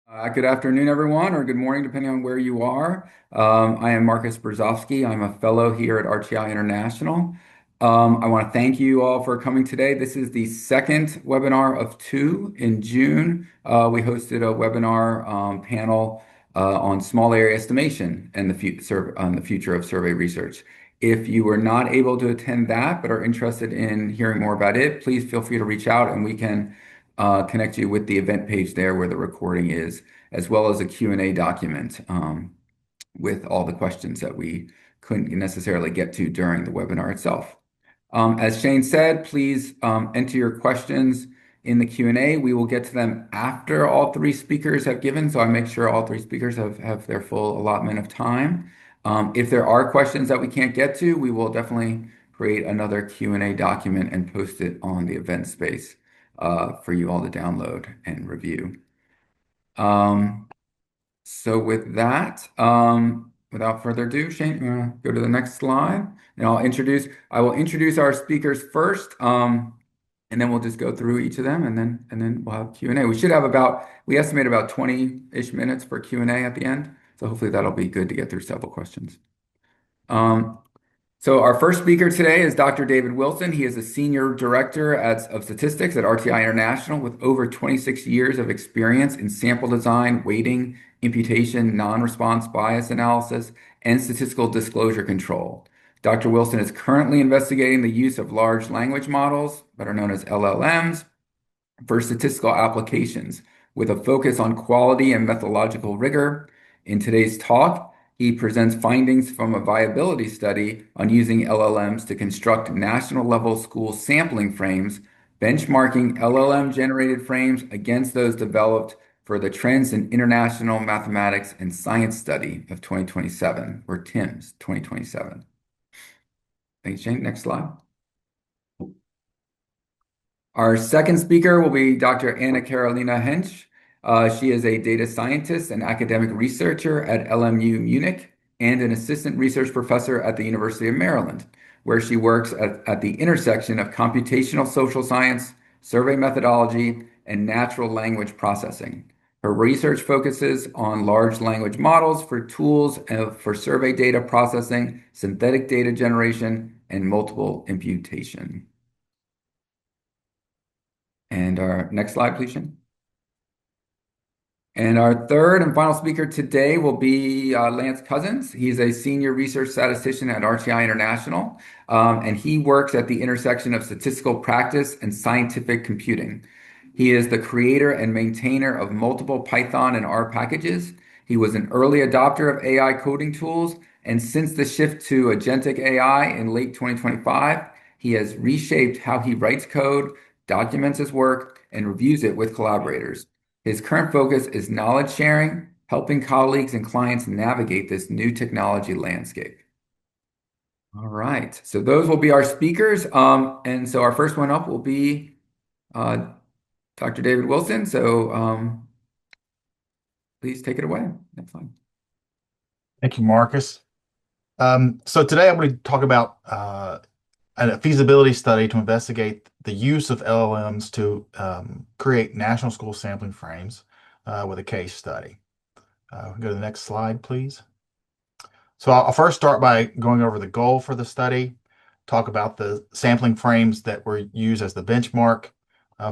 Good afternoon, everyone, or good morning, depending on where you are. I am Marcus Brzezowski. I'm a fellow here at RTI International. I want to thank you all for coming today. This is the second webinar of two in June. We hosted a webinar panel on small area estimation and on the future of survey research. If you were not able to attend that but are interested in hearing more about it, please feel free to reach out and we can connect you with the event page there where the recording is, as well as a Q&A document with all the questions that we couldn't necessarily get to during the webinar itself. As Shane said, please enter your questions in the Q&A. We will get to them after all three speakers have given, so I make sure all three speakers have their full allotment of time. If there are questions that we can't get to, we will definitely create another Q&A document and post it on the event space for you all to download and review. So with that, without further ado, Shane, go to the next slide, and I will introduce our speakers first, and then we'll just go through each of them, and then we'll have Q&A. We estimate about 20-ish minutes for Q&A at the end, so hopefully that'll be good to get through several questions. So our first speaker today is Dr. David Wilson. He is a Senior Director of Statistics at RTI International with over 26 years of experience in sample design, weighting, imputation, non-response bias analysis, and statistical disclosure control. Dr. Wilson is currently investigating the use of large language models, better known as LLMs, for statistical applications with a focus on quality and methodological rigor. In today's talk, he presents findings from a viability study on using LLMs to construct national-level school sampling frames, benchmarking LLM-generated frames against those developed for the Trends in International Mathematics and Science Study of 2027, or TIMSS 2027. Thanks, Shane. Next slide. Our second speaker will be Dr. Anna Carolina Hensch. She is a data scientist and academic researcher at LMU Munich and an assistant research professor at the University of Maryland, where she works at the intersection of computational social science, survey methodology, and natural language processing. Her research focuses on large language models for tools for survey data processing, synthetic data generation, and multiple imputation. And our next slide, please, Shane. And our third and final speaker today will be Lance Cousins. He's a senior research statistician at RTI International, and he works at the intersection of statistical practice and scientific computing. He is the creator and maintainer of multiple Python and R packages. He was an early adopter of AI coding tools, and since the shift to agentic AI in late 2025, he has reshaped how he writes code, documents his work, and reviews it with collaborators. His current focus is knowledge sharing, helping colleagues and clients navigate this new technology landscape. All right, so those will be our speakers. And so our first one up will be Dr. David Wilson. So please take it away. Next slide. Thank you, Marcus. So today I'm going to talk about a feasibility study to investigate the use of LLMs to create national school sampling frames with a case study. Go to the next slide, please. So I'll first start by going over the goal for the study, talk about the sampling frames that were used as the benchmark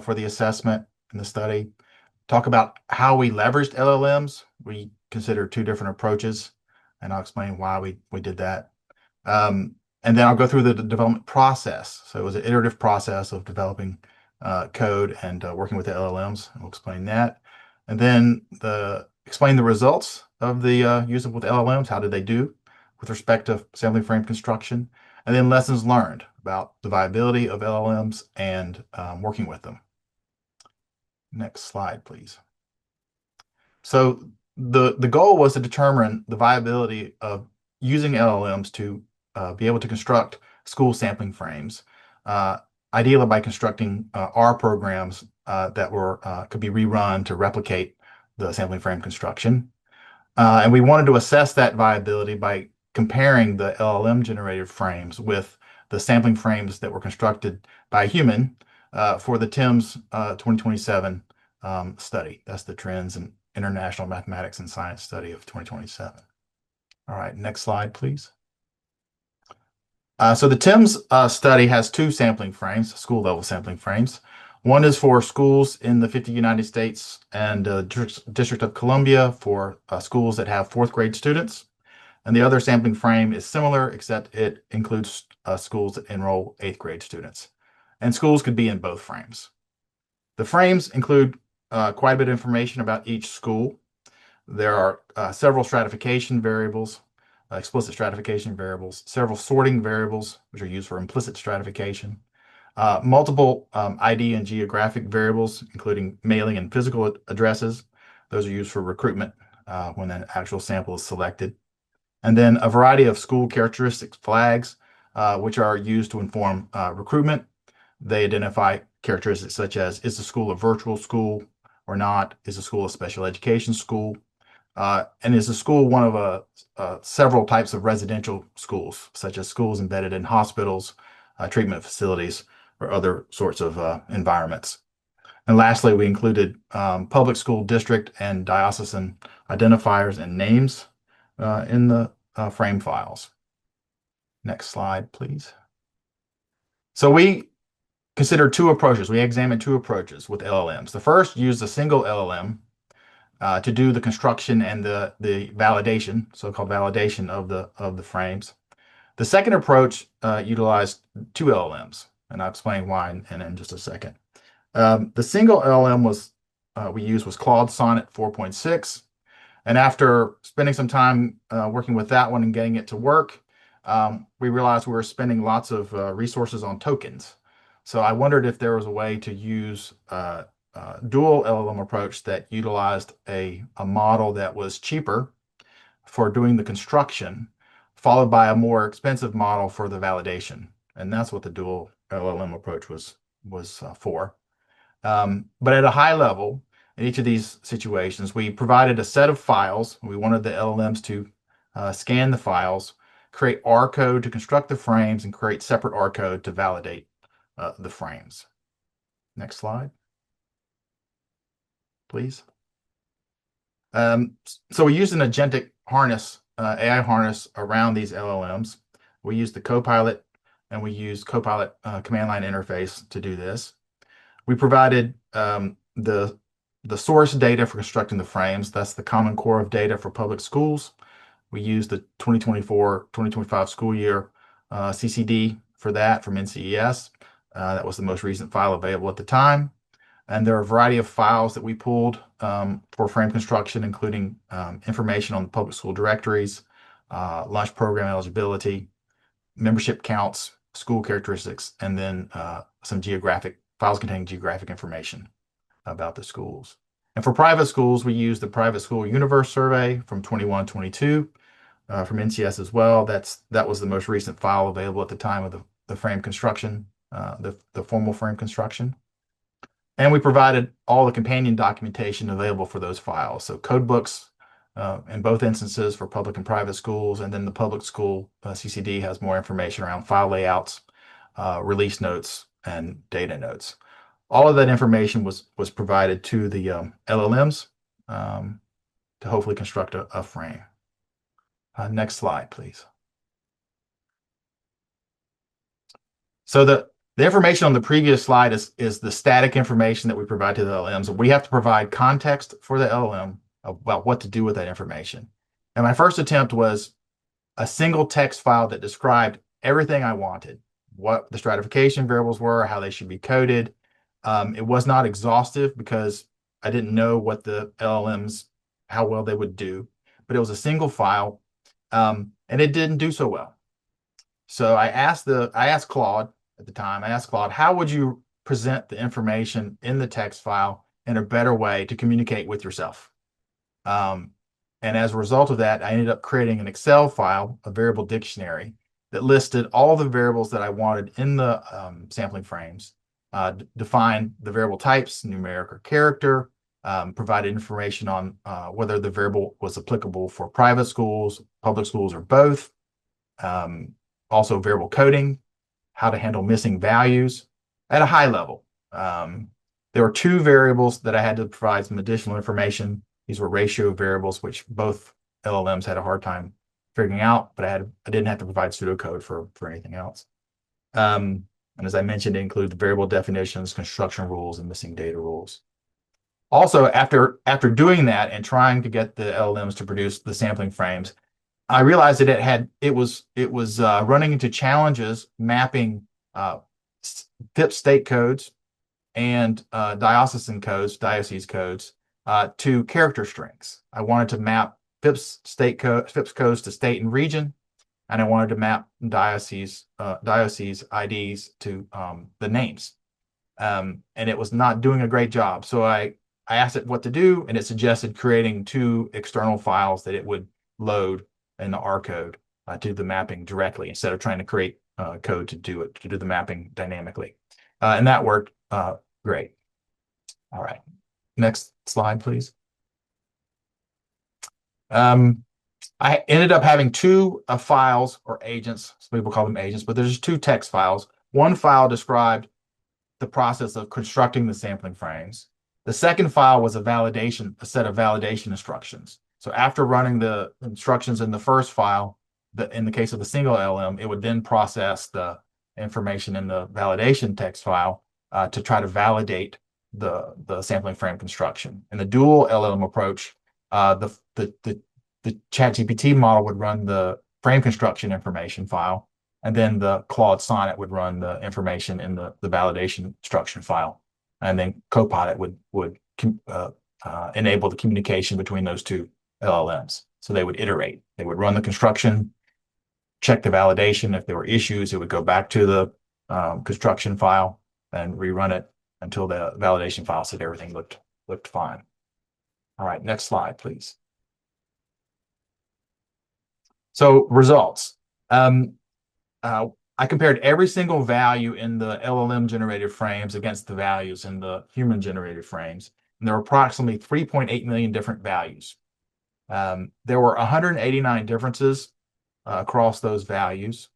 for the assessment in the study, talk about how we leveraged LLMs. We consider two different approaches, and I'll explain why we did that. And then I'll go through the development process. So it was an iterative process of developing code and working with the LLMs. I'll explain that. And then explain the results of the use with LLMs. How did they do with respect to sampling frame construction? And then lessons learned about the viability of LLMs and working with them. Next slide, please. So the goal was to determine the viability of using LLMs to be able to construct school sampling frames, ideally by constructing R programs that could be rerun to replicate the sampling frame construction. And we wanted to assess that viability by comparing the LLM-generated frames with the sampling frames that were constructed by a human for the TIMSS 2027 study. That's the Trends in International Mathematics and Science Study of 2027. All right, next slide, please. So the TIMS study has two sampling frames, school level sampling frames. One is for schools in the 50 United States and District of Columbia for schools that have fourth grade students. And the other sampling frame is similar, except it includes schools that enroll eighth grade students. And schools could be in both frames. The frames include quite a bit of information about each school. There are several stratification variables, explicit stratification variables, several sorting variables, which are used for implicit stratification, multiple ID and geographic variables, including mailing and physical addresses. Those are used for recruitment when an actual sample is selected. And then a variety of school characteristics flags, which are used to inform recruitment. They identify characteristics such as, is the school a virtual school or not? Is the school a special education school? And is the school one of several types of residential schools, such as schools embedded in hospitals, treatment facilities, or other sorts of environments? And lastly, we included public school district and diocesan identifiers and names in the frame files. Next slide, please. So we considered two approaches. We examined two approaches with LLMs. The first used a single LLM to do the construction and the validation, so-called validation of the frames. The second approach utilized two LLMs, and I'll explain why in just a second. The single LLM we used was Claude Sonnet 4.6. And after spending some time working with that one and getting it to work, we realized we were spending lots of resources on tokens. So I wondered if there was a way to use dual LLM approach that utilized a model that was cheaper for doing the construction, followed by a more expensive model for the validation. And that's what the dual LLM approach was for. But at a high level, in each of these situations, we provided a set of files. We wanted the LLMs to scan the files, create R code to construct the frames, and create separate R code to validate the frames. Next slide, please. So we used an agentic harness, AI harness around these LLMs. We used the Copilot and we used Copilot command line interface to do this. We provided the source data for constructing the frames. That's the Common Core of data for public schools. We used the 2024-2025 school year CCD for that from NCES. That was the most recent file available at the time. And there are a variety of files that we pulled for frame construction, including information on the public school directories, lunch program eligibility, membership counts, school characteristics, and then some files containing geographic information about the schools. And for private schools, we use the Private School Universe Survey from 21-22 from NCS as well. That was the most recent file available at the time of the frame construction, the formal frame construction. And we provided all the companion documentation available for those files. So code books in both instances for public and private schools. And then the public school CCD has more information around file layouts, release notes, and data notes. All of that information was provided to the LLMs to hopefully construct a frame. Next slide, please. So the information on the previous slide is the static information that we provide to the LLMs. We have to provide context for the LLM about what to do with that information. And my first attempt was a single text file that described everything I wanted, what the stratification variables were, how they should be coded. It was not exhaustive because I didn't know what the LLMs, how well they would do, but it was a single file, and it didn't do so well. So I asked Claude at the time, how would you present the information in the text file in a better way to communicate with yourself? And as a result of that, I ended up creating an Excel file, a variable dictionary, that listed all the variables that I wanted in the sampling frames, defined the variable types, numeric or character, provided information on whether the variable was applicable for private schools, public schools, or both. Also variable coding, how to handle missing values at a high level. There were two variables that I had to provide some additional information These were ratio variables, which both LLMs had a hard time figuring out, but I didn't have to provide pseudocode for anything else. And as I mentioned, it included variable definitions, construction rules, and missing data rules. Also, after doing that and trying to get the LLMs to produce the sampling frames, I realized that it was running into challenges mapping uh, FIPS state codes and diocese codes to character strings. I wanted to map FIPS codes to state and region, and I wanted to map diocese IDs to the names. And it was not doing a great job. So I asked it what to do, and it suggested creating two external files that it would load in the R code to do the mapping directly instead of trying to create code to do the mapping dynamically. And that worked great. All right. Next slide, please. I ended up having two files or agents. Some people call them agents, but there's just two text files. One file described the process of constructing the sampling frames. The second file was a set of validation instructions. So after running the instructions in the first file, in the case of the single LM, it would then process the information in the validation text file to try to validate the sampling frame construction. In the dual LM approach, the ChatGPT model would run the frame construction information file, and then the Claude Sonnet would run the information in the validation instruction file. And then Copilot would enable the communication between those two LLMs. So they would iterate. They would run the construction, check the validation. If there were issues, it would go back to the construction file and rerun it until the validation file said everything looked fine. All right, next slide, please. So results. I compared every single value in the LLM generated frames against the values in the human generated frames. And there were approximately 3.8 million different values. There were 189 differences across those values.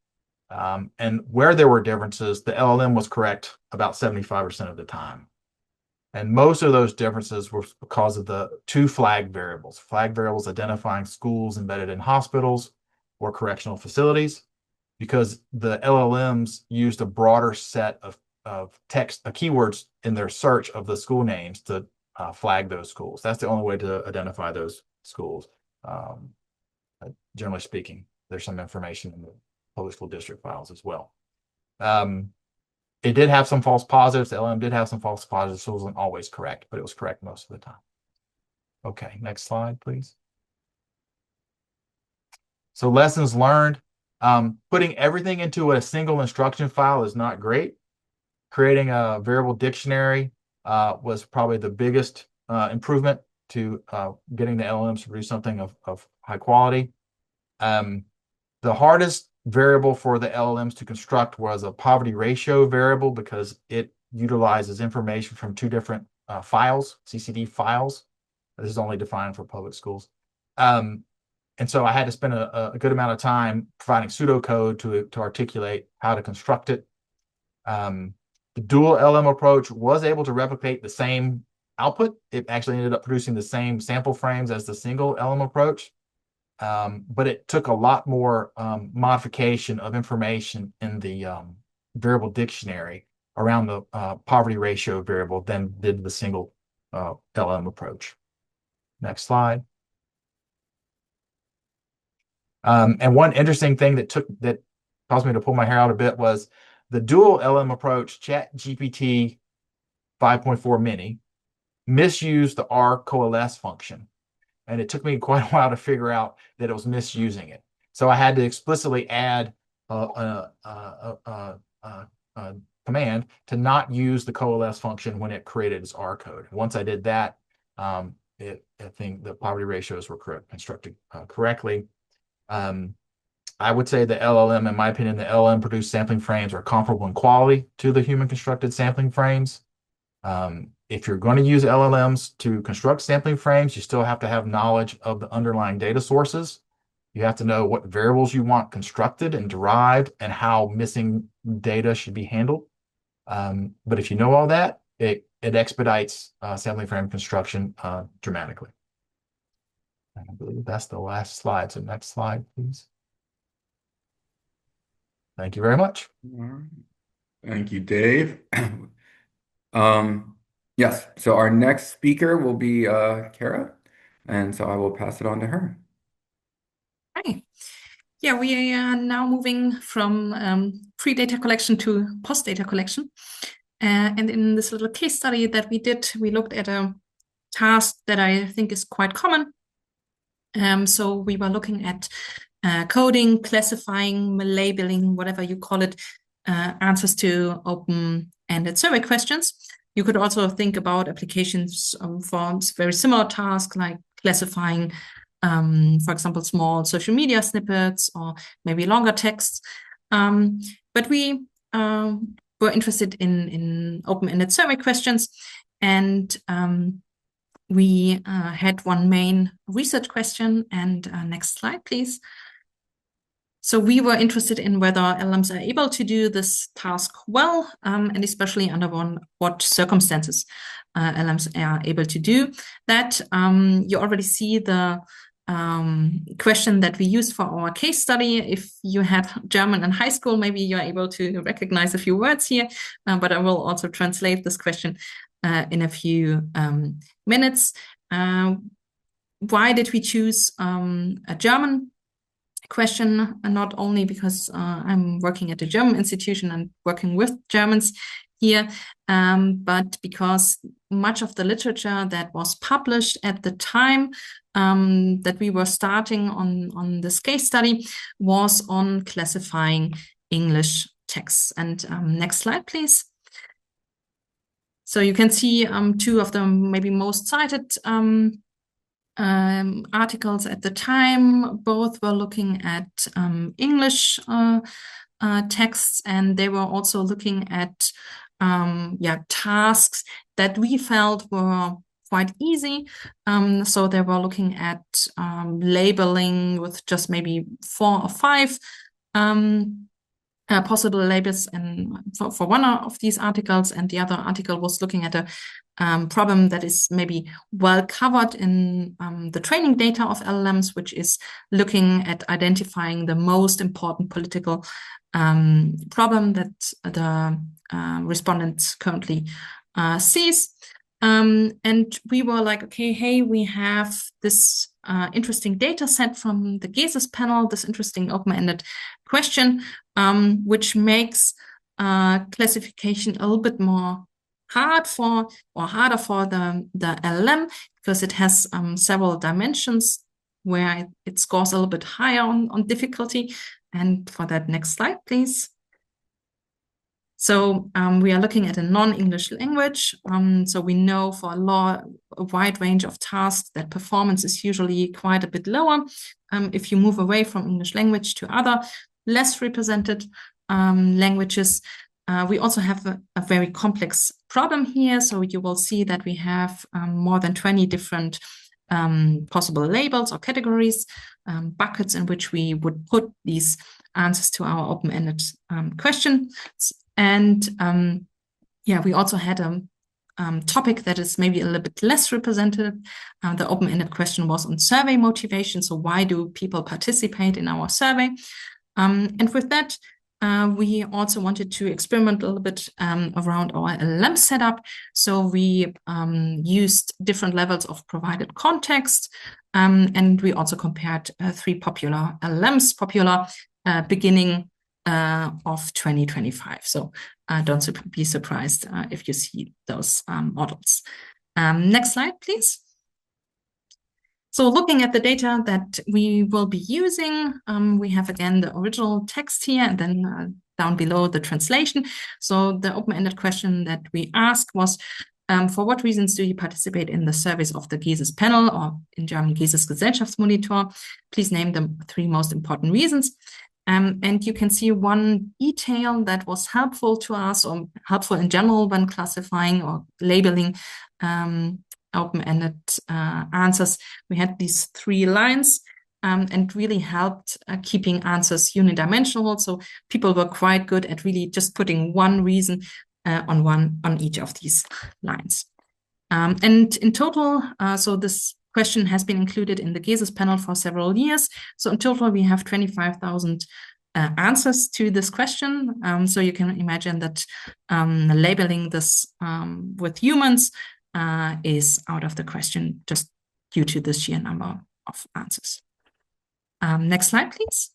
And where there were differences, the LLM was correct about 75% of the time. And most of those differences were because of the two flag variables identifying schools embedded in hospitals or correctional facilities, because the LLMs used a broader set of text, keywords in their search of the school names to flag those schools. That's the only way to identify those schools. Generally speaking, there's some information in the public school district files as well. It did have some false positives. The LLM did have some false positives, so it wasn't always correct, but it was correct most of the time. Okay, next slide, please. So lessons learned. Putting everything into a single instruction file is not great. Creating a variable dictionary was probably the biggest improvement to getting the LLMs to produce something of high quality. The hardest variable for the LLMs to construct was a poverty ratio variable, because it utilizes information from two different files, CCD files. This is only defined for public schools. And so I had to spend a good amount of time providing pseudocode to articulate how to construct it. The dual LM approach was able to replicate the same output. It actually ended up producing the same sample frames as the single LM approach. But it took a lot more modification of information in the variable dictionary around the poverty ratio variable than did the single LM approach. Next slide. And one interesting thing that caused me to pull my hair out a bit was the dual LM approach, ChatGPT 5.4 mini, misused the R coalesce function. And it took me quite a while to figure out that it was misusing it. So I had to explicitly add a command to not use the coalesce function when it created its R code. Once I did that, I think the poverty ratios were constructed correctly. I would say the LLM, in my opinion, the LLM produced sampling frames are comparable in quality to the human constructed sampling frames. If you're going to use LLMs to construct sampling frames, you still have to have knowledge of the underlying data sources. You have to know what variables you want constructed and derived and how missing data should be handled. But if you know all that, it expedites sampling frame construction dramatically. And I believe that's the last slide. So next slide, please. Thank you very much. All right. Thank you, Dave. Yes, so our next speaker will be Kara, and so I will pass it on to her. Hi. Yeah, we are now moving from pre-data collection to post-data collection. And in this little case study that we did, we looked at a task that I think is quite common. So we were looking at coding, classifying, labeling, whatever you call it, answers to open-ended survey questions. You could also think about applications for very similar tasks like classifying, for example, small social media snippets or maybe longer texts. But we were interested in open-ended survey questions, and we had one main research question. And next slide, please. So we were interested in whether LLMs are able to do this task well, and especially under what circumstances LLMs are able to do that. You already see the question that we used for our case study. If you had German in high school, maybe you're able to recognize a few words here, but I will also translate this question in a few minutes. Why did we choose a German question? Not only because I'm working at a German institution and working with Germans here, but because much of the literature that was published at the time that we were starting on this case study was on classifying English texts. And next slide, please. So you can see two of the maybe most cited articles at the time. Both were looking at English texts, and they were also looking at tasks that we felt were quite easy. So they were looking at labeling with just maybe 4 or 5 possible labels and for one of these articles, and the other article was looking at a problem that is maybe well covered in the training data of LLMs, which is looking at identifying the most important political problem that the respondents currently sees. And we were like, okay, hey, we have this interesting data set from the GESIS panel, this interesting open-ended question, which makes classification a little bit more harder for the LLM, because it has several dimensions where it scores a little bit higher on difficulty. And for that, next slide, please. So we are looking at a non-English language. So we know for a wide range of tasks that performance is usually quite a bit lower if you move away from English language to other less represented languages. We also have a very complex problem here. So you will see that we have more than 20 different possible labels or categories, buckets in which we would put these answers to our open-ended questions. And we also had a topic that is maybe a little bit less represented. The open-ended question was on survey motivation. So why do people participate in our survey? And with that, we also wanted to experiment a little bit around our LLM setup. So we used different levels of provided context. And we also compared 3 popular LLMs, beginning of 2025. So don't be surprised if you see those models. Next slide, please. So looking at the data that we will be using, we have again the original text here, and then down below the translation. So the open-ended question that we asked was, for what reasons do you participate in the surveys of the GESIS panel, or in German GESIS Gesellschaftsmonitor? Please name the 3 most important reasons. And you can see one detail that was helpful to us, or helpful in general when classifying or labeling open-ended answers. We had these 3 lines and really helped keeping answers unidimensional. So people were quite good at really just putting one reason on each of these lines. And in total, so this question has been included in the GESIS panel for several years. So in total, we have 25,000 answers to this question. So you can imagine that labeling this with humans is out of the question just due to the sheer number of answers. Next slide, please.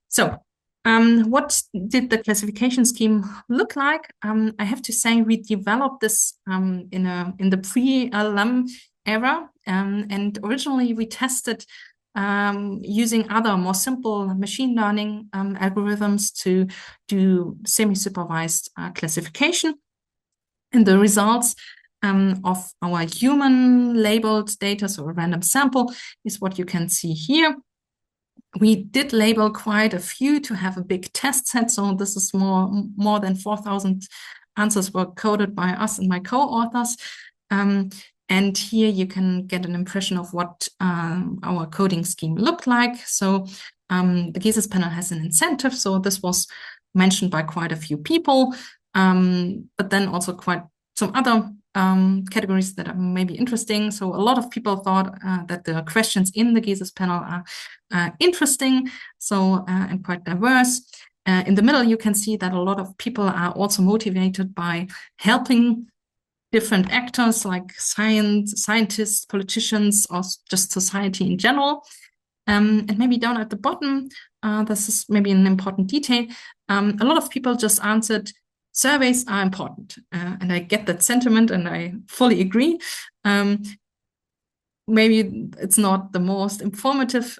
So what did the classification scheme look like? I have to say we developed this in the pre-LLM era, and originally we tested using other more simple machine learning algorithms to do semi-supervised classification. And the results of our human labeled data, so a random sample, is what you can see here. We did label quite a few to have a big test set. So this is more than 4,000 answers were coded by us and my co-authors. And here you can get an impression of what our coding scheme looked like. So the GESIS panel has an incentive. So this was mentioned by quite a few people, but then also quite some other categories that are maybe interesting. So a lot of people thought that the questions in the GESIS panel are interesting, so and quite diverse. In the middle, you can see that a lot of people are also motivated by helping different actors like scientists, politicians, or just society in general. And maybe down at the bottom, this is maybe an important detail. A lot of people just answered, surveys are important. And I get that sentiment and I fully agree. Maybe it's not the most informative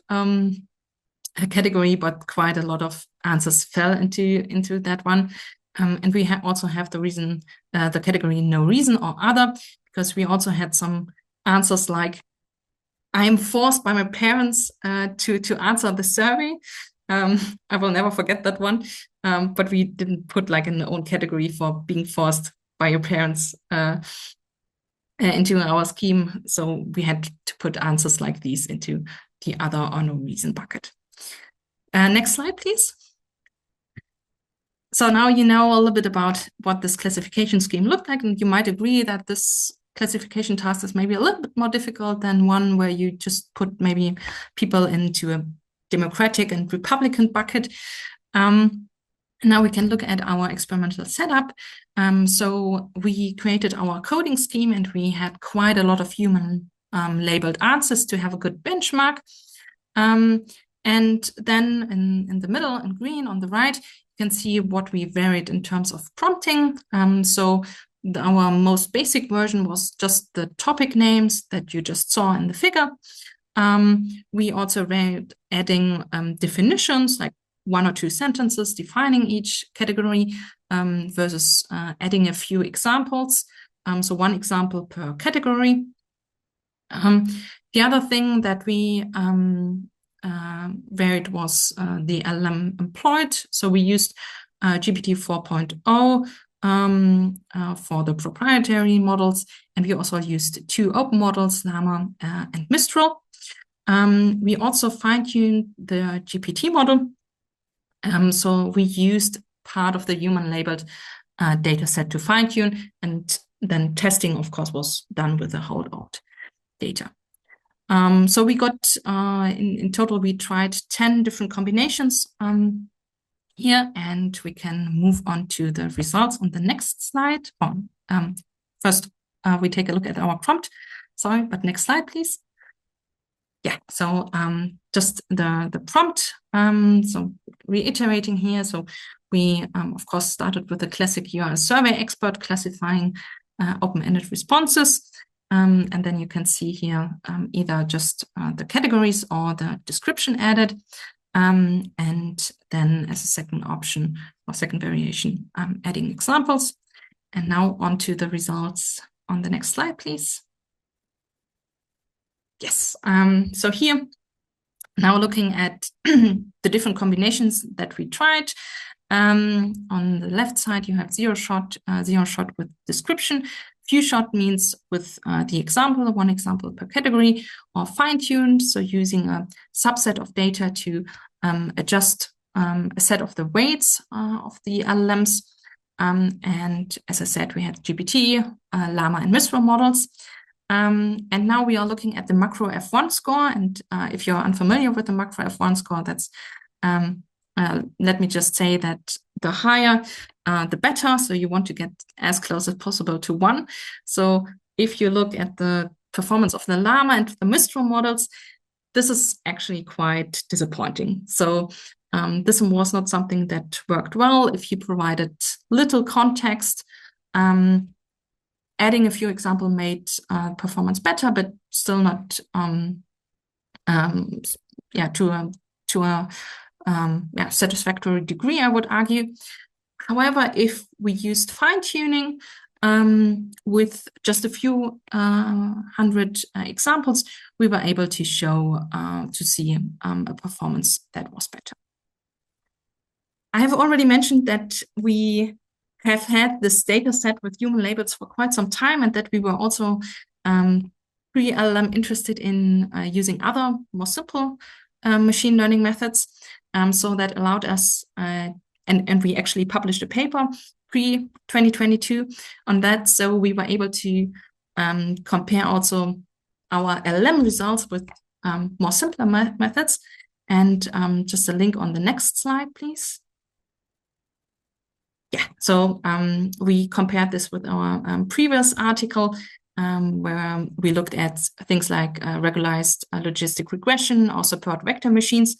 category, but quite a lot of answers fell into that one. And we also have the reason, the category no reason or other, because we also had some answers like, I am forced by my parents to answer the survey. I will never forget that one, but we didn't put like an own category for being forced by your parents into our scheme. So we had to put answers like these into the other or no reason bucket. Next slide, please. So now you know a little bit about what this classification scheme looked like, and you might agree that this classification task is maybe a little bit more difficult than one where you just put maybe people into a Democratic and Republican bucket. Now we can look at our experimental setup. So we created our coding scheme and we had quite a lot of human labeled answers to have a good benchmark. And then in the middle in green on the right, you can see what we varied in terms of prompting. So our most basic version was just the topic names that you just saw in the figure. We also varied adding definitions, like 1 or 2 sentences defining each category versus adding a few examples. So 1 example per category. The other thing that we varied was the LLM employed. So we used GPT 4.0 for the proprietary models, and we also used 2 open models, Llama and Mistral. We also fine-tuned the GPT model. So we used part of the human-labeled data set to fine-tune, and then testing, of course, was done with the holdout data. So we got, in total, we tried 10 different combinations here, and we can move on to the results on the next slide. First, we take a look at our prompt. Sorry, but next slide, please. Yeah, so just the prompt. So reiterating here, so we, of course, started with the classic you are a survey expert classifying open-ended responses. And then you can see here either just the categories or the description added. And then as a second option or second variation, adding examples. And now on to the results on the next slide, please. Yes, so here, now looking at the different combinations that we tried. On the left side, you have zero shot with description. Few shot means with the example, 1 example per category, or fine-tuned, so using a subset of data to adjust a set of the weights of the LLMs. And as I said, we had GPT, Llama, and Mistral models. And now we are looking at the macro F1 score. And if you're unfamiliar with the macro F1 score, that's let me just say that the higher, the better. So you want to get as close as possible to 1. So if you look at the performance of the Llama and the Mistral models, this is actually quite disappointing. So this was not something that worked well if you provided little context. Adding a few examples made performance better, but still not to a satisfactory degree, I would argue. However, if we used fine-tuning with just a few hundred examples, we were able to show to see a performance that was better. I have already mentioned that we have had this data set with human labels for quite some time, and that we were also pre-LLM interested in using other more simple machine learning methods. So that allowed us, and we actually published a paper pre-2022 on that. So we were able to compare also our LLM results with more simpler methods. And just a link on the next slide, please. Yeah, so we compared this with our previous article where we looked at things like regularized logistic regression or support vector machines.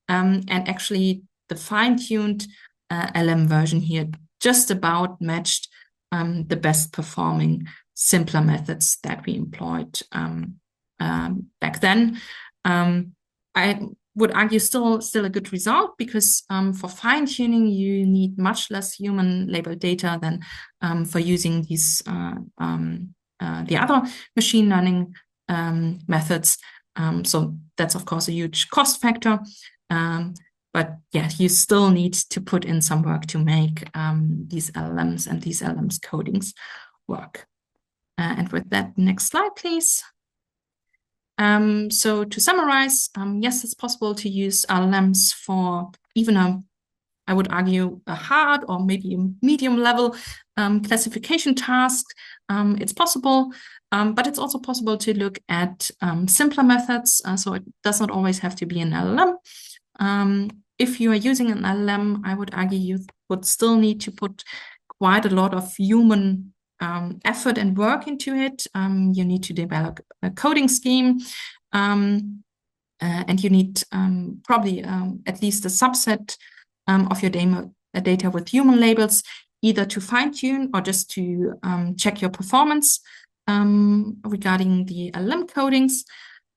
And actually the fine-tuned LM version here just about matched the best performing simpler methods that we employed back then. I would argue still a good result, because for fine-tuning you need much less human labeled data than for using these the other machine learning methods. So that's of course a huge cost factor. But yeah, you still need to put in some work to make these LLMs and these LLMs codings work. And with that, next slide, please. So to summarize, yes, it's possible to use LLMs for even I would argue, a hard or maybe a medium level classification task. It's possible, but it's also possible to look at simpler methods. So it does not always have to be an LLM. If you are using an LLM, I would argue you would still need to put quite a lot of human effort and work into it. You need to develop a coding scheme, and you need probably at least a subset of your data with human labels, either to fine-tune or just to check your performance regarding the LLM codings.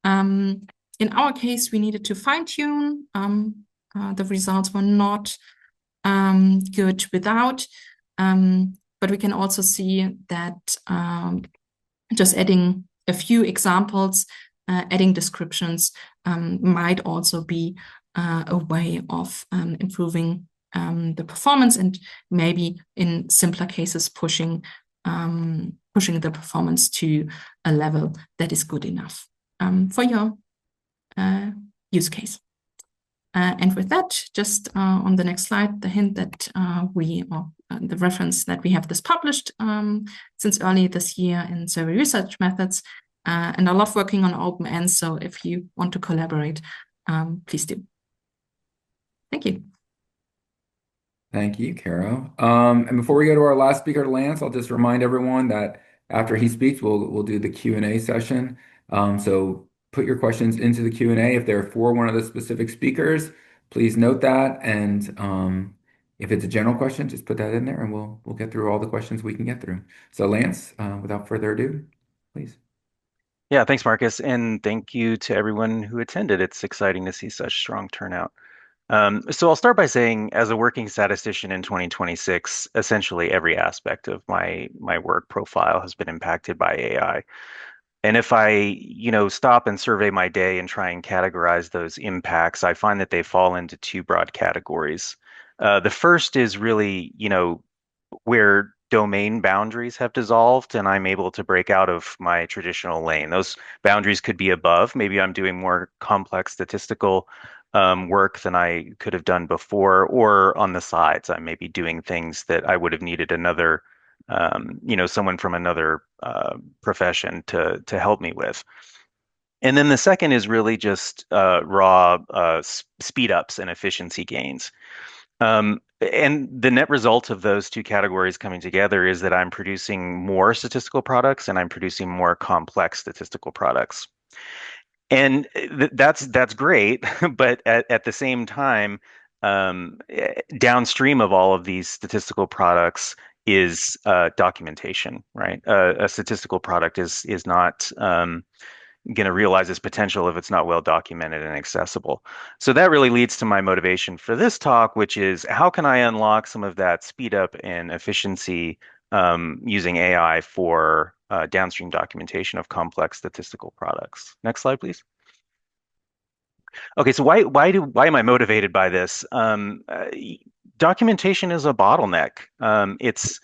In our case, we needed to fine-tune. The results were not good without. But we can also see that just adding a few examples, adding descriptions might also be a way of improving the performance, and maybe in simpler cases pushing the performance to a level that is good enough for your use case. And with that, just on the next slide, the hint that the reference that we have this published since early this year in Survey Research Methods, and I love working on open ends. So if you want to collaborate, please do. Thank you. Thank you, Caro. And before we go to our last speaker, Lance, I'll just remind everyone that after he speaks, we'll do the Q&A session. So put your questions into the Q&A. If they're for one of the specific speakers, please note that. And if it's a general question, just put that in there, and we'll get through all the questions we can get through. So Lance, without further ado, please. Yeah, thanks, Marcus, and thank you to everyone who attended. It's exciting to see such strong turnout. So I'll start by saying, as a working statistician in 2026, essentially every aspect of my work profile has been impacted by AI. And if I, stop and survey my day and try and categorize those impacts, I find that they fall into two broad categories. The first is really, where domain boundaries have dissolved and I'm able to break out of my traditional lane. Those boundaries could be above. Maybe I'm doing more complex statistical work than I could have done before, or on the sides, I may be doing things that I would have needed another someone from another profession to help me with. And then the second is really just raw speed ups and efficiency gains. And the net result of those two categories coming together is that I'm producing more statistical products and I'm producing more complex statistical products. And that's great, but at the same time, downstream of all of these statistical products is documentation, right? A statistical product is not going to realize its potential if it's not well documented and accessible. So that really leads to my motivation for this talk, which is how can I unlock some of that speed up and efficiency using AI for downstream documentation of complex statistical products. Next slide, please. Okay, so why am I motivated by this? Documentation is a bottleneck. It's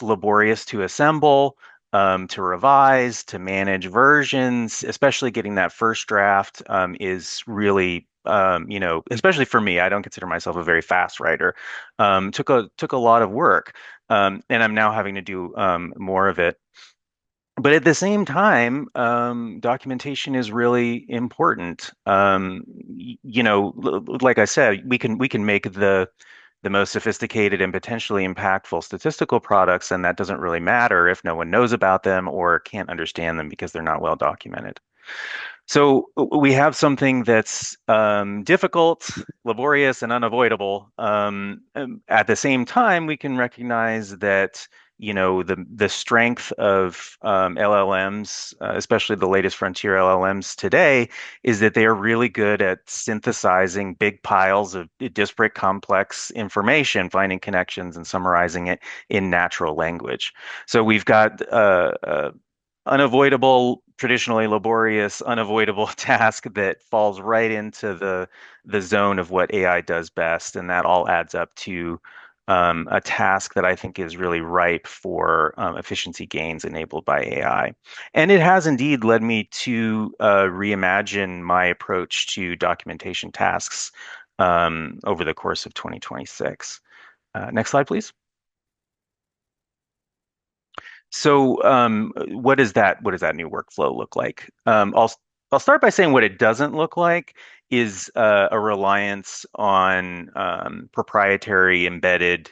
laborious to assemble, to revise, to manage versions, especially getting that first draft is really, especially for me, I don't consider myself a very fast writer. Took a lot of work, and I'm now having to do more of it. But at the same time, documentation is really important. Like I said, we can make the most sophisticated and potentially impactful statistical products, and that doesn't really matter if no one knows about them or can't understand them because they're not well documented. So we have something that's difficult, laborious, and unavoidable. At the same time, we can recognize that the strength of LLMs, especially the latest frontier LLMs today, is that they are really good at synthesizing big piles of disparate, complex information, finding connections, and summarizing it in natural language. So we've got unavoidable, traditionally laborious, unavoidable task that falls right into the zone of what AI does best, and that all adds up to a task that I think is really ripe for efficiency gains enabled by AI. And it has indeed led me to reimagine my approach to documentation tasks over the course of 2026. Next slide, please. So, what does that new workflow look like? I'll start by saying what it doesn't look like is a reliance on proprietary embedded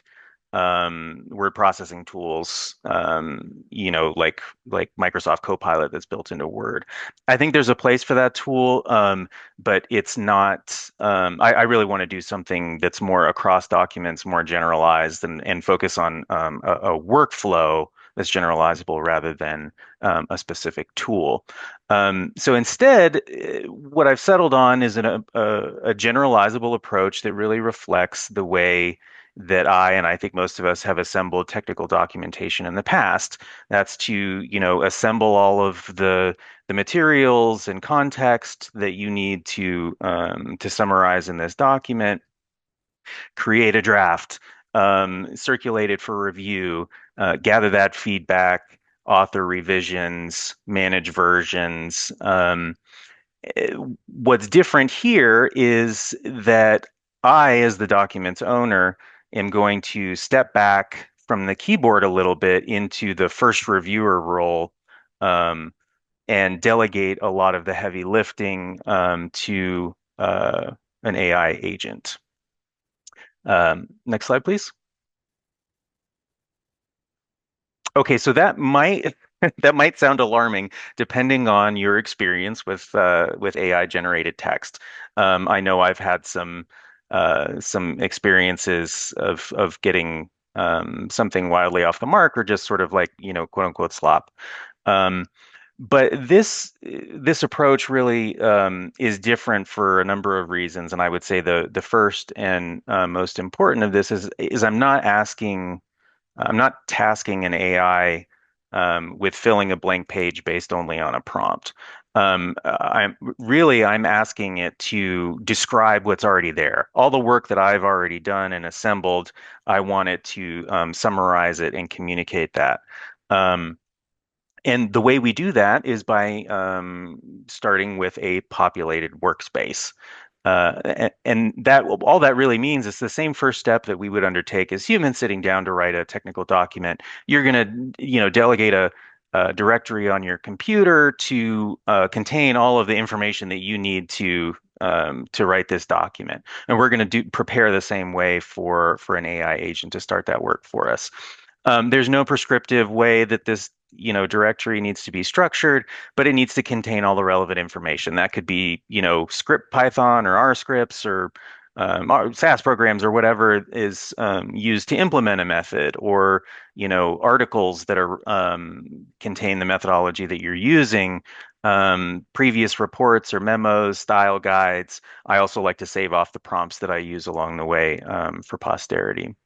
word processing tools, like Microsoft Copilot that's built into Word. I think there's a place for that tool, but it's not. I really want to do something that's more across documents, more generalized, and focus on a workflow that's generalizable rather than a specific tool. So instead, what I've settled on is a generalizable approach that really reflects the way that and I think most of us have assembled technical documentation in the past. That's to, assemble all of the materials and context that you need to summarize in this document, create a draft, circulate it for review, gather that feedback, author revisions, manage versions. What's different here is that as the document's owner, am going to step back from the keyboard a little bit into the first reviewer role, and delegate a lot of the heavy lifting to an AI agent. Next slide, please. Okay, so that might that might sound alarming depending on your experience with AI generated text. I know I've had some experiences of getting something wildly off the mark or just sort of like, quote unquote slop. Um, but this approach really is different for a number of reasons, and I would say the first and most important of this is I'm not tasking an AI with filling a blank page based only on a prompt. I'm asking it to describe what's already there. All the work that I've already done and assembled, I want it to summarize it and communicate that. And the way we do that is by starting with a populated workspace. And that all that really means is the same first step that we would undertake as humans sitting down to write a technical document. You're going to, delegate a directory on your computer to contain all of the information that you need to write this document. And we're going to prepare the same way for an AI agent to start that work for us. There's no prescriptive way that this, directory needs to be structured, but it needs to contain all the relevant information. That could be, script Python or R scripts or SAS programs or whatever is used to implement a method, or articles that are contain the methodology that you're using, previous reports or memos, style guides. I also like to save off the prompts that I use along the way for posterity.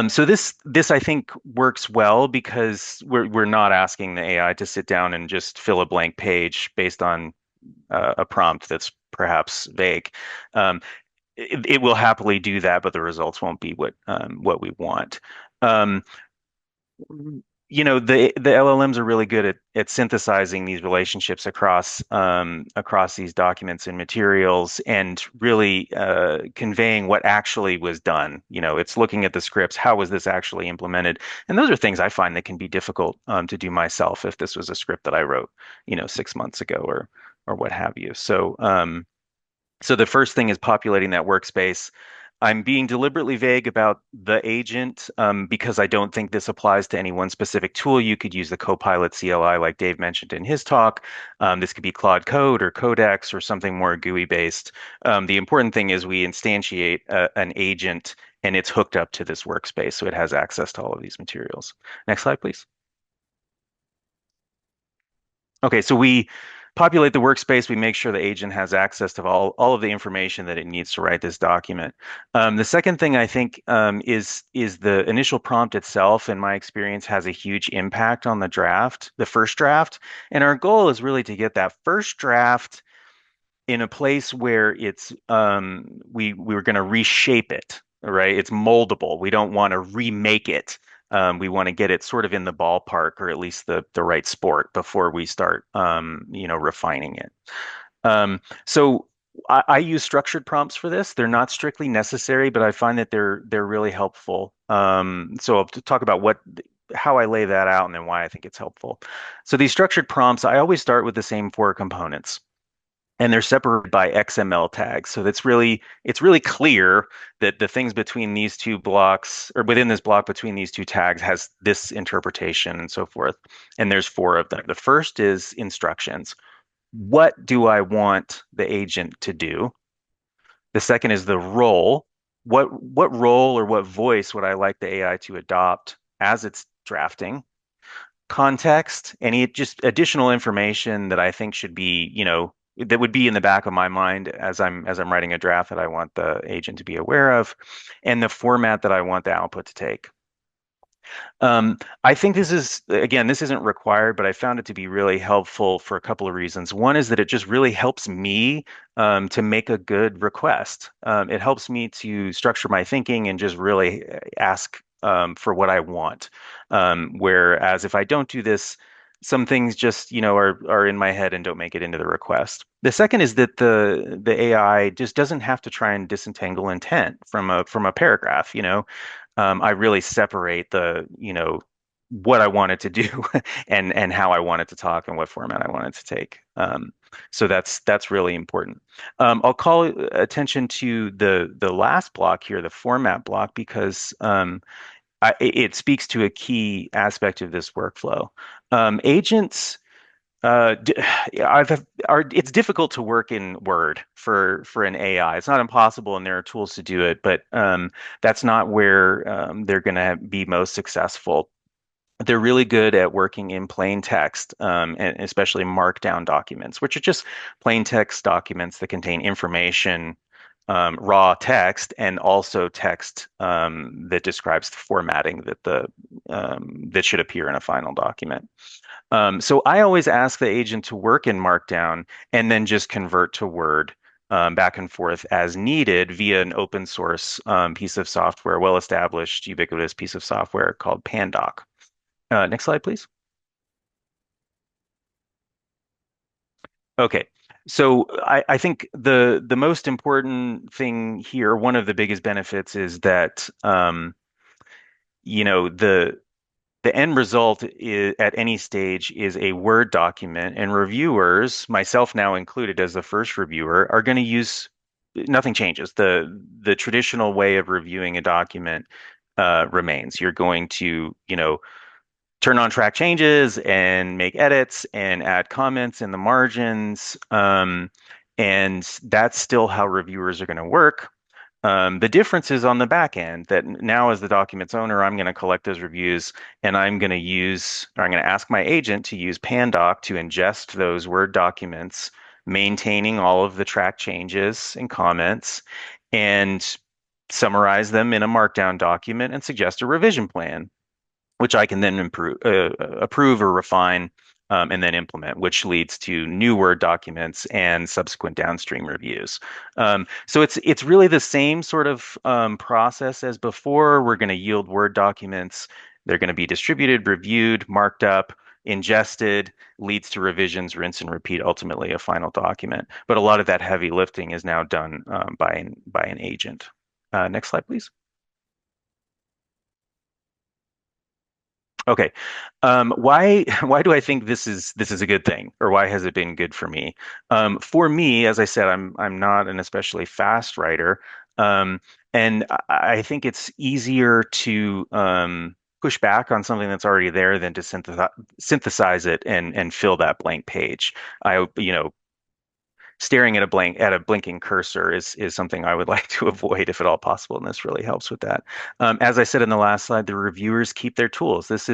So this I think works well because we're not asking the AI to sit down and just fill a blank page based on a prompt that's perhaps vague. Um, it will happily do that, but the results won't be what we want. Um, the LLMs are really good at synthesizing these relationships across these documents and materials, and really conveying what actually was done. It's looking at the scripts. How was this actually implemented? And those are things I find that can be difficult to do myself if this was a script that I wrote, 6 months ago or what have you. So the first thing is populating that workspace. I'm being deliberately vague about the agent because I don't think this applies to any one specific tool. You could use the Copilot CLI like Dave mentioned in his talk. This could be Claude Code or Codex or something more GUI based. The important thing is we instantiate an agent and it's hooked up to this workspace, so it has access to all of these materials. Next slide, please. Okay, so we populate the workspace. We make sure the agent has access to all of the information that it needs to write this document. The second thing I think is the initial prompt itself, in my experience, has a huge impact on the first draft. And our goal is really to get that first draft in a place where we're going to reshape it, right? It's moldable. We don't want to remake it. We want to get it sort of in the ballpark, or at least the right sport, before we start refining it. So I use structured prompts for this. They're not strictly necessary, but I find that they're really helpful. So I'll talk about how I lay that out and then why I think it's helpful. So these structured prompts, I always start with the same four components, and they're separated by XML tags. So it's really clear that the things between these two blocks, or within this block between these two tags, has this interpretation and so forth. And there's four of them. The first is instructions. What do I want the agent to do? The second is the role. What role or what voice would I like the AI to adopt as it's drafting? Context, any just additional information that I think should be, that would be in the back of my mind as I'm writing a draft that I want the agent to be aware of, and the format that I want the output to take. I think this isn't required, but I found it to be really helpful for a couple of reasons. One is that it just really helps me to make a good request. It helps me to structure my thinking and just really ask for what I want. Whereas if I don't do this, some things just, are in my head and don't make it into the request. The second is that the AI just doesn't have to try and disentangle intent from a paragraph. I really separate what I want it to do and how I want it to talk and what format I want it to take. So that's really important. I'll call attention to the last block here, the format block, because it speaks to a key aspect of this workflow. Agents. It's difficult to work in Word for an AI. It's not impossible, and there are tools to do it, but that's not where they're going to be most successful. They're really good at working in plain text, and especially markdown documents, which are just plain text documents that contain information, raw text, and also text that describes the formatting that should appear in a final document. So I always ask the agent to work in Markdown and then just convert to Word back and forth as needed via an open source piece of software, well-established, ubiquitous piece of software called Pandoc. Next slide, please. Okay. So I think the most important thing here, one of the biggest benefits is that you know the end result is, at any stage is a Word document, and reviewers, myself now included as the first reviewer, are going to use nothing changes. The traditional way of reviewing a document remains. You're going to, turn on track changes and make edits and add comments in the margins. And that's still how reviewers are going to work. The difference is on the back end that now, as the document's owner, I'm going to collect those reviews and I'm going to ask my agent to use Pandoc to ingest those Word documents, maintaining all of the track changes and comments, and summarize them in a Markdown document and suggest a revision plan, which I can then approve or refine, and then implement, which leads to new Word documents and subsequent downstream reviews. So it's really the same sort of process as before. We're going to yield Word documents. They're going to be distributed, reviewed, marked up, ingested, leads to revisions, rinse and repeat, ultimately a final document. But a lot of that heavy lifting is now done by an agent. Next slide, please. Okay. Why why do I think this is a good thing, or why has it been good for me? For me, as I said, I'm not an especially fast writer, um, and I think it's easier to push back on something that's already there than to synthesize it and fill that blank page. Staring at a blinking cursor is something I would like to avoid if at all possible, and this really helps with that. As I said in the last slide, the reviewers keep their tools. This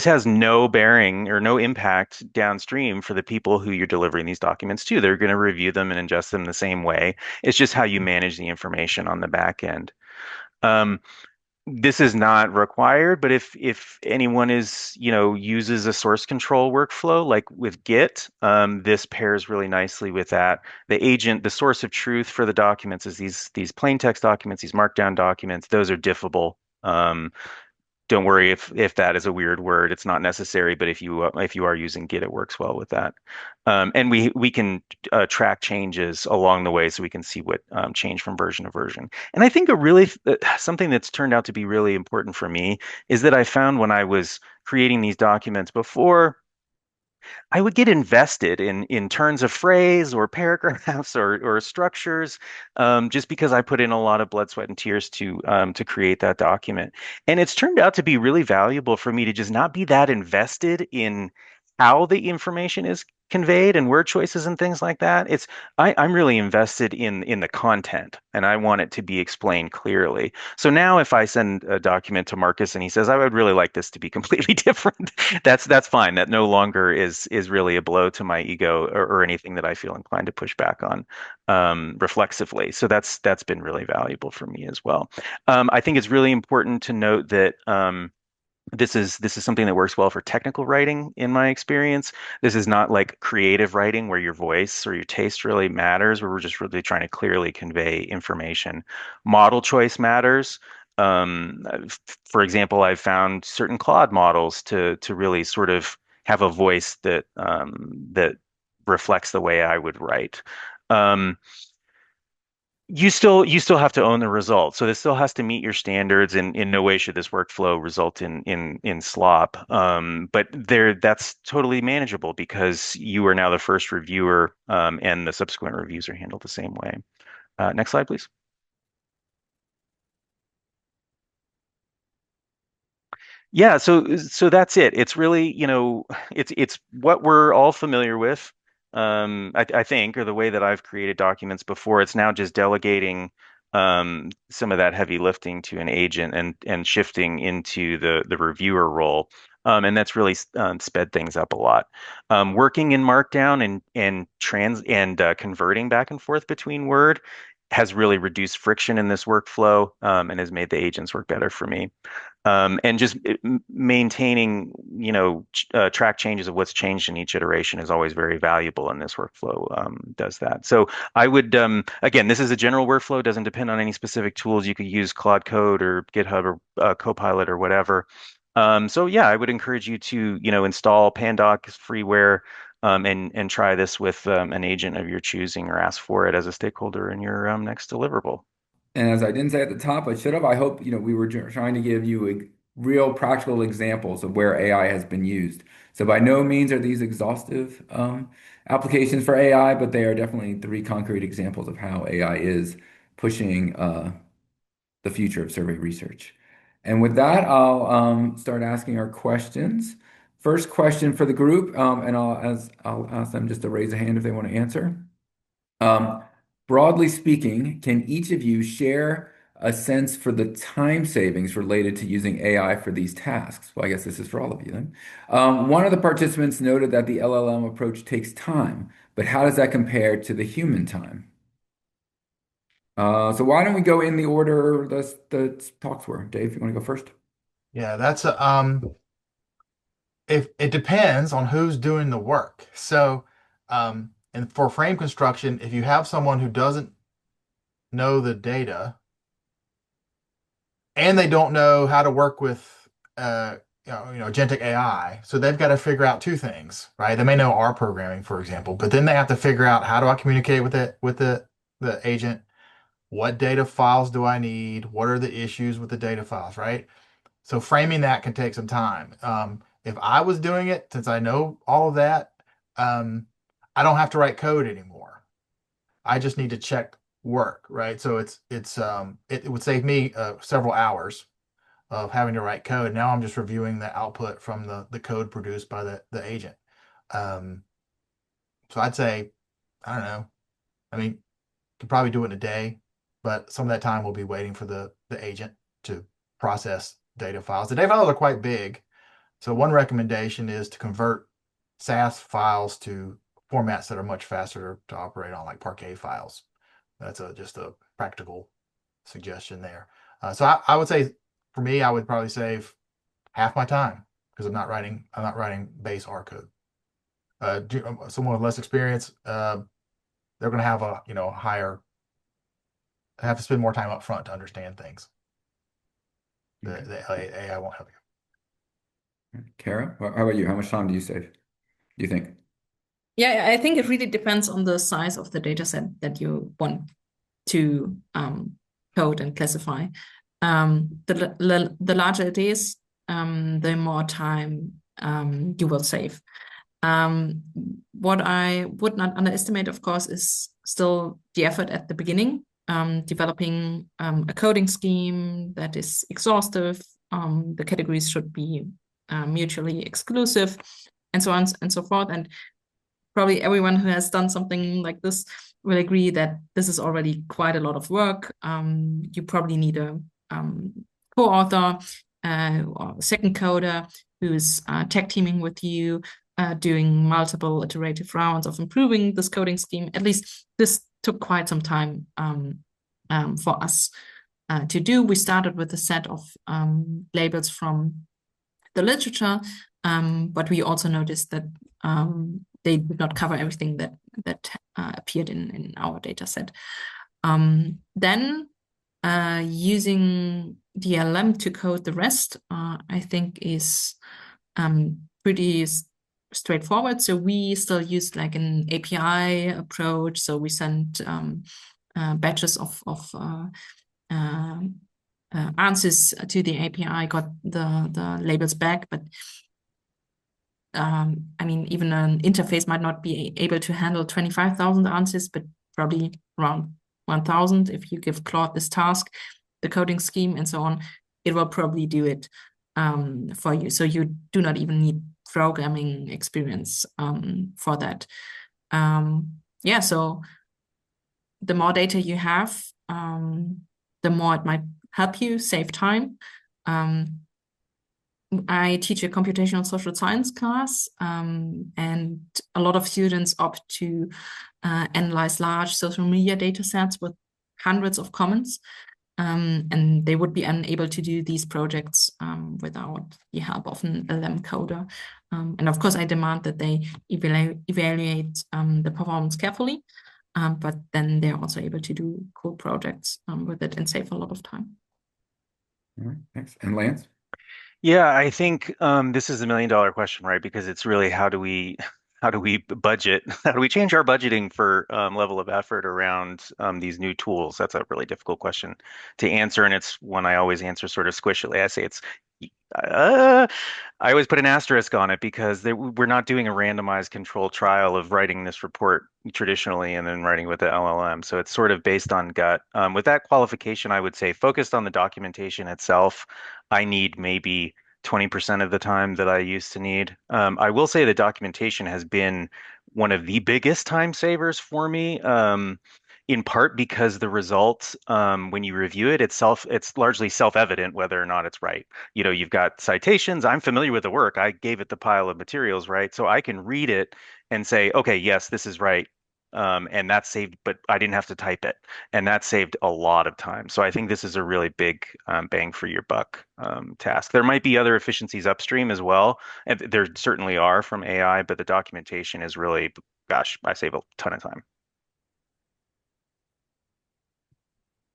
has no bearing or no impact downstream for the people who you're delivering these documents to. They're going to review them and ingest them the same way. It's just how you manage the information on the back end. Um, this is not required, but if anyone uses a source control workflow like with Git, this pairs really nicely with that. The source of truth for the documents is these plain text documents, these markdown documents. Those are diffable. Don't worry if that is a weird word. It's not necessary, but if you are using Git, it works well with that. And we can track changes along the way, so we can see what changed from version to version. And I think something that's turned out to be really important for me is that I found when I was creating these documents before, I would get invested in turns of phrase or paragraphs or structures, just because I put in a lot of blood, sweat, and tears to create that document. And it's turned out to be really valuable for me to just not be that invested in how the information is conveyed and word choices and things like that. I'm really invested in the content, and I want it to be explained clearly. So now if I send a document to Marcus and he says, I would really like this to be completely different, that's fine. That no longer is really a blow to my ego, or anything that I feel inclined to push back on reflexively. So that's been really valuable for me as well. I think it's really important to note that this is something that works well for technical writing, in my experience. This is not like creative writing where your voice or your taste really matters, where we're just really trying to clearly convey information. Model choice matters. For example, I've found certain Claude models to really sort of have a voice that reflects the way I would write. Um, you still have to own the result. So this still has to meet your standards, and in no way should this workflow result in slop. But that's totally manageable because you are now the first reviewer, and the subsequent reviews are handled the same way. Next slide, please. Yeah, so that's it. It's really, it's what we're all familiar with. I think, or the way that I've created documents before. It's now just delegating some of that heavy lifting to an agent, and shifting into the reviewer role. And that's really sped things up a lot. Working in Markdown and converting back and forth between Word has really reduced friction in this workflow, and has made the agents work better for me. And just maintaining, track changes of what's changed in each iteration is always very valuable, and this workflow does that. So I would, again, this is a general workflow, doesn't depend on any specific tools. You could use Claude Code or GitHub or Copilot or whatever. So yeah, I would encourage you to, install Pandoc freeware. and try this with an agent of your choosing, or ask for it as a stakeholder in your next deliverable. And as I didn't say at the top, I should have. I hope, we were trying to give you real practical examples of where AI has been used. So by no means are these exhaustive applications for AI, but they are definitely three concrete examples of how AI is pushing the future of survey research. And with that, I'll start asking our questions. First question for the group, and I'll ask them just to raise a hand if they want to answer. Um, Broadly speaking, can each of you share a sense for the time savings related to using AI for these tasks? Well, I guess this is for all of you then. One of the participants noted that the LLM approach takes time, but how does that compare to the human time? So why don't we go in the order the talks were? Dave, you want to go first? Yeah, that's a if it depends on who's doing the work. So, and for frame construction, if you have someone who doesn't know the data and they don't know how to work with agentic AI, so they've got to figure out two things, right? They may know R programming, for example, but then they have to figure out, how do I communicate with the agent? What data files do I need? What are the issues with the data files, right? So framing that can take some time. If I was doing it, since I know all of that, um, I don't have to write code anymore. I just need to check work, right? So it would save me several hours of having to write code. Now I'm just reviewing the output from the code produced by the agent. Um, so I'd say, I don't know. I mean, could probably do it in a day, but some of that time will be waiting for the agent to process data files. The data files are quite big. So one recommendation is to convert SAS files to formats that are much faster to operate on, like Parquet files. That's just a practical suggestion there. So I would say, for me, I would probably save half my time, because I'm not writing base R code. Someone with less experience, they're going to have a higher, have to spend more time up front to understand things. The AI won't help you. Kara, how about you? How much time do you save? Do you think? Yeah, I think it really depends on the size of the data set that you want to code and classify. The larger it is, the more time you will save. What I would not underestimate, of course, is still the effort at the beginning, developing a coding scheme that is exhaustive. The categories should be mutually exclusive, and so on and so forth. And probably everyone who has done something like this will agree that this is already quite a lot of work. You probably need a co-author or a second coder who's tag teaming with you, doing multiple iterative rounds of improving this coding scheme. At least this took quite some time for us to do. We started with a set of labels from the literature, but we also noticed that they did not cover everything that appeared in our data set. Then using the LM to code the rest, I think is pretty straightforward. So we still use like an API approach. So we send batches of answers to the API, got the labels back, but I mean, even an interface might not be able to handle 25,000 answers, but probably around 1,000. If you give Claude this task, the coding scheme and so on, it will probably do it for you. So you do not even need programming experience for that. Yeah, so the more data you have, the more it might help you save time. I teach a computational social science class, and a lot of students opt to analyze large social media data sets with hundreds of comments, and they would be unable to do these projects without the help of an LM coder. And of course, I demand that they evaluate the performance carefully, but then they're also able to do cool projects with it and save a lot of time. All right, thanks. And Lance? Yeah, I think this is a $1 million question, right? Because it's really, how do we how do we budget? How do we change our budgeting for level of effort around these new tools? That's a really difficult question to answer, and it's one I always answer sort of squishily. I say it's uh, I always put an asterisk on it because we're not doing a randomized control trial of writing this report traditionally and then writing with the LLM. So it's sort of based on gut. With that qualification, I would say focused on the documentation itself, I need maybe 20% of the time that I used to need. I will say the documentation has been one of the biggest time savers for me. In part because the results, when you review it itself, it's largely self-evident whether or not it's right. You've got citations. I'm familiar with the work. I gave it the pile of materials, right? So I can read it and say, okay, yes, this is right. And that's saved, but I didn't have to type it. And that saved a lot of time. So I think this is a really big bang for your buck task. There might be other efficiencies upstream as well. And there certainly are from AI, but the documentation is really, gosh, I save a ton of time.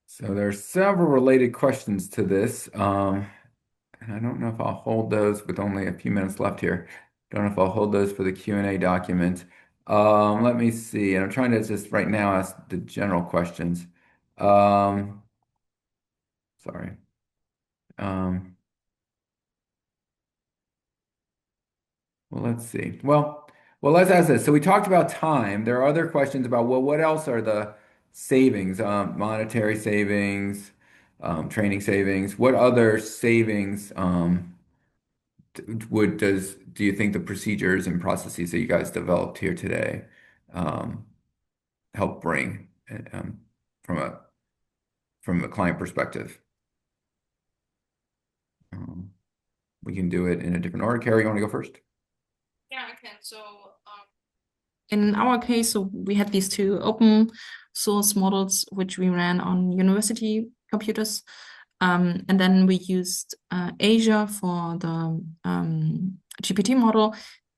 So there are several related questions to this. And I don't know if I'll hold those with only a few minutes left here. Don't know if I'll hold those for the Q&A document. Let me see. And I'm trying to just right now ask the general questions. Um, sorry. Um, well, let's see. Well, let's ask this. So we talked about time. There are other questions about, well, what else are the savings? Monetary savings, training savings. What other savings? Do you think the procedures and processes that you guys developed here today um, help bring from a client perspective? Um, we can do it in a different order. Carrie, you want to go first? Yeah, I can. So, in our case, so we had these two open source models which we ran on university computers. And then we used Asia for the GPT model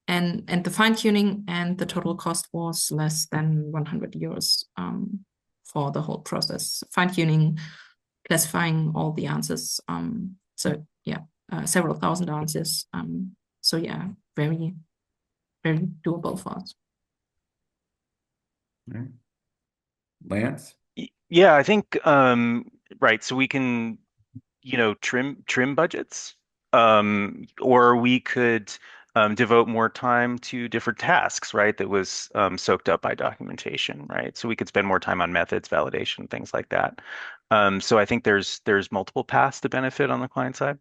and the fine tuning, and the total cost was less than 100 euros for the whole process, fine tuning, classifying all the answers. So yeah, several thousand answers. So yeah, very, very doable for us. All right. Lance? Yeah, I think right. So we can, trim budgets, or we could devote more time to different tasks, right? That was soaked up by documentation, right? So we could spend more time on methods, validation, things like that. So I think there's multiple paths to benefit on the client side.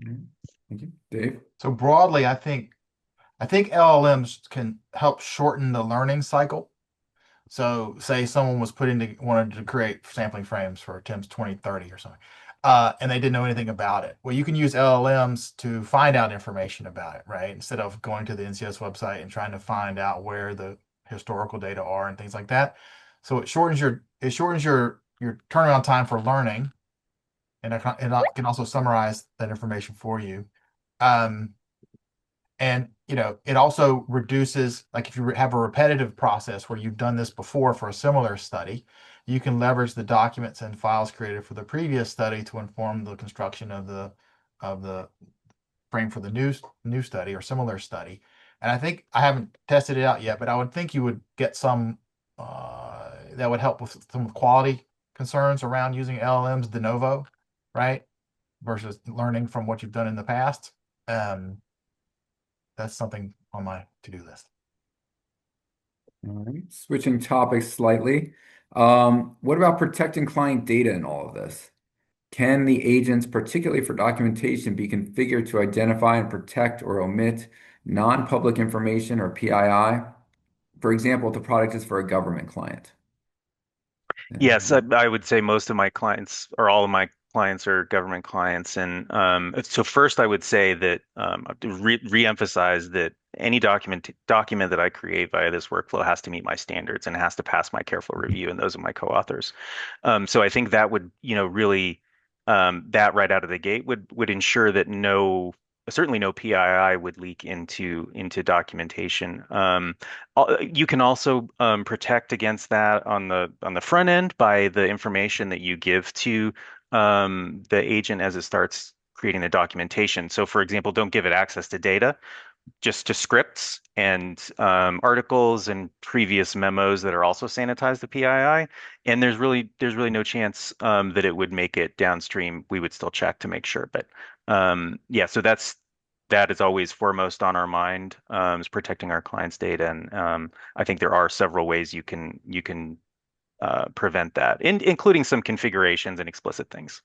All right. Thank you. Dave? So broadly, I think LLMs can help shorten the learning cycle. So say someone wanted to create sampling frames for TIMS 2030 or something, and they didn't know anything about it. Well, you can use LLMs to find out information about it, right? Instead of going to the NCS website and trying to find out where the historical data are and things like that. So it shortens your turnaround time for learning, and it can also summarize that information for you. Um, and it also reduces, like if you have a repetitive process where you've done this before for a similar study, you can leverage the documents and files created for the previous study to inform the construction of the frame for the new study or similar study. And I think I haven't tested it out yet, but I would think you would get some that would help with some quality concerns around using LLMs de novo, right? Versus learning from what you've done in the past. That's something on my to-do list. All right. Switching topics slightly. What about protecting client data in all of this? Can the agents, particularly for documentation, be configured to identify and protect or omit non-public information or PII? For example, if the product is for a government client. Yes, Um, I would say most of my clients or all of my clients are government clients. And so first I would say that to re-emphasize that any document that I create via this workflow has to meet my standards and has to pass my careful review, and those are my co-authors. So I think that would, really that right out of the gate would ensure that certainly no PII would leak into documentation. You can also protect against that on the front end by the information that you give to the agent as it starts creating the documentation. So, for example, don't give it access to data, just to scripts and articles and previous memos that are also sanitized to PII. And there's really no chance that it would make it downstream. We would still check to make sure. But yeah, so that is always foremost on our mind, is protecting our clients' data. And I think there are several ways you can prevent that, including some configurations and explicit things.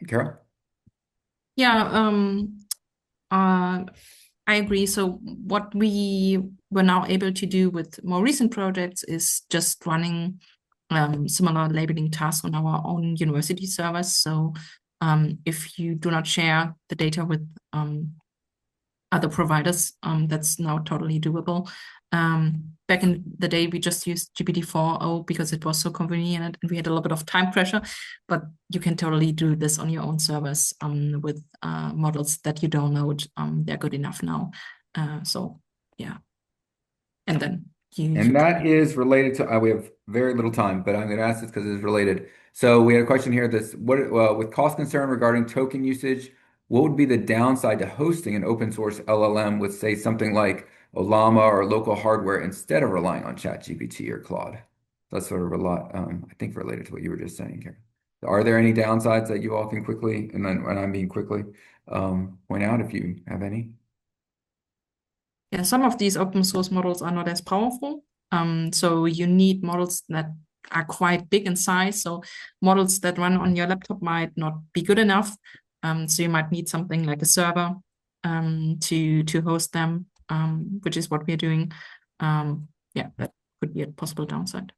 Carol? Yeah, uh, I agree. So what we were now able to do with more recent projects is just running similar labeling tasks on our own university servers. So if you do not share the data with other providers, that's now totally doable. Back in the day, we just used GPT-4o because it was so convenient and we had a little bit of time pressure, but you can totally do this on your own servers with models that you download. They're good enough now. So yeah, and then you And that is related to, we have very little time, but I'm going to ask this because it's related. So we had a question here that's with cost concern regarding token usage, what would be the downside to hosting an open source LLM with, say, something like Olama or local hardware instead of relying on ChatGPT or Claude? That's sort of a lot, I think, related to what you were just saying here. Are there any downsides that you all can quickly, and then when I mean quickly, point out if you have any? Yeah, some of these open source models are not as powerful. So you need models that are quite big in size. So models that run on your laptop might not be good enough. So you might need something like a server to host them, which is what we're doing. Yeah, that could be a possible downside.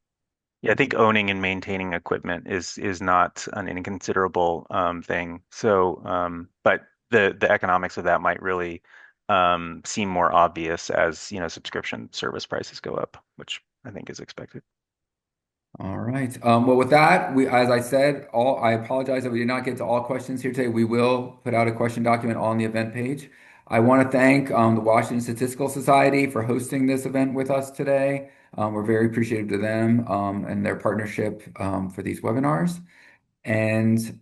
Yeah, I think owning and maintaining equipment is not an inconsiderable thing. So, but the economics of that might really seem more obvious as, subscription service prices go up, which I think is expected. All right. Well, with that, as I said, I apologize that we did not get to all questions here today. We will put out a question document on the event page. I want to thank the Washington Statistical Society for hosting this event with us today. We're very appreciative to them and their partnership for these webinars. And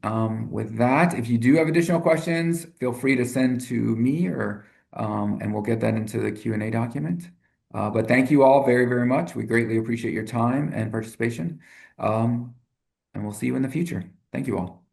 with that, if you do have additional questions, feel free to send to me and we'll get that into the Q&A document. But thank you all very, very much. We greatly appreciate your time and participation. And we'll see you in the future. Thank you all.